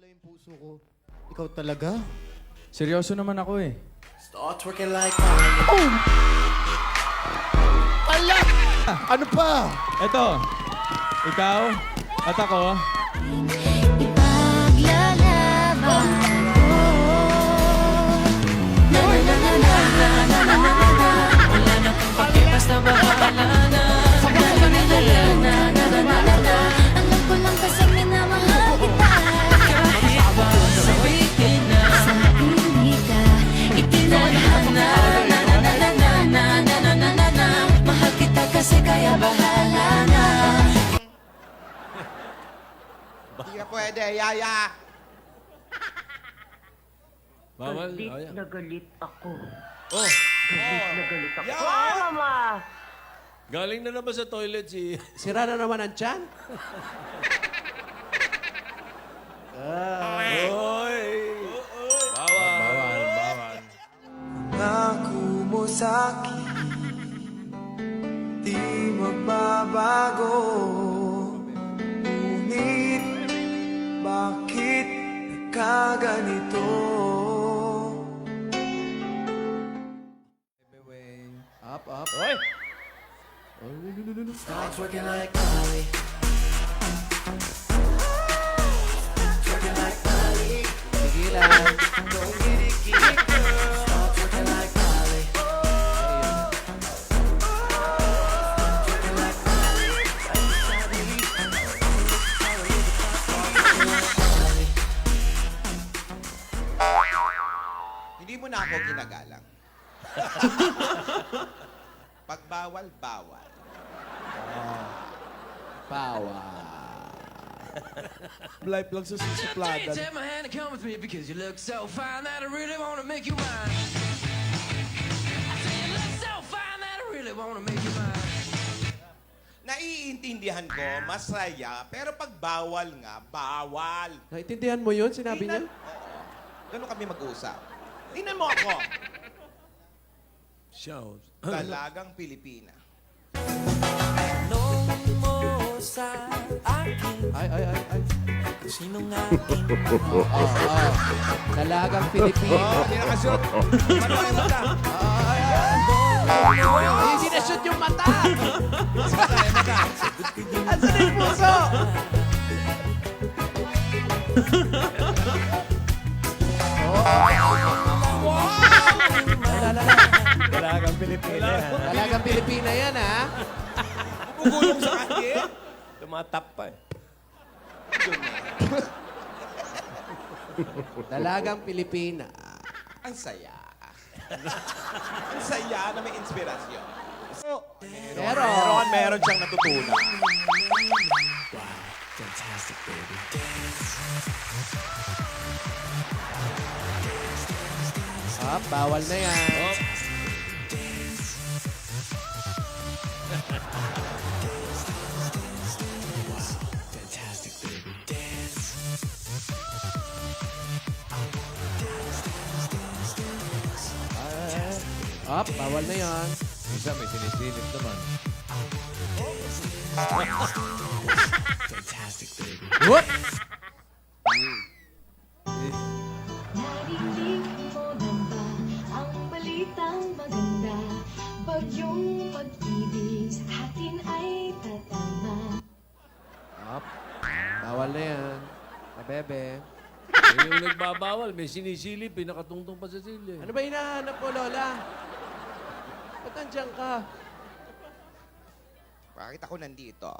yung puso ko. Ikaw talaga? Seryoso naman ako eh. Start twerking like mine. Oh! Ala! Ano pa? Eto, ikaw at ako. Ipaglalaban ko. Na na na na na na na na na na. Wala na kang pake, basta bahala na. Na na na na na na na na na. Alam ko lang kasi minamahal kita. Kahit ba sabihin na sa hindi ka itinadhana. Na na na na na na na na na na na. Mahal kita kasi kaya bahala na. Hindi ka pwede, Yaya. Bawal. Galit na galit ako. Oh, Galit na galit ako. Yeah. Wow, mama! Galing na naman sa toilet si... Sira na naman ang tiyan. Oy! Bawal. Bawal. Pangako mo sa'kin di magbabago. Ngunit bakit nagkaganito? Up, up. Oy! Start twerking like Molly. Twerking like Molly. Tigilan. Don't get it, girl. Start twerking like Molly. Twerking like Molly. Hindi mo na ako ginagalang. Pag bawal, bawal. Pawa. Life lang sa sisipladan. Take my hand and come with me because you look so fine that I really want to make you mine. I say you look so fine that I really want to make you mine. Naiintindihan ko, masaya, pero pag bawal nga, bawal. Naintindihan mo yun? Sinabi niya? Oo. Ganun kami mag-usap. Tingnan mo ako. Shout. Dalagang Pilipina. Tanong mo sa akin. Ay. Sinong aking Dalagang Pilipino. Hindi nakashoot. Manuhin mo ka. Hindi sinashoot yung mata. Asan yung puso? Dalagang Pilipina. Dalagang Pilipina yan, ha? Bugulong sa kanya. Tumatap pa eh. Dalagang Pilipina. Ang saya. Ang saya na may inspirasyon. So, Pero, meron siyang natutunan. bawal na yan. Bawal na yan. Isa may sinisilip naman. Whoop! Narinig mo na ba ang balitang maganda? Bagyong pag-ibig sa atin ay tatama. Bawal na yan. Bebe. Yung nagbabawal, may sinisilip, pinakatungtong pa sa sili. Ano ba hinahanap mo, Lola? Ba't nandiyan ka? Bakit ako nandito?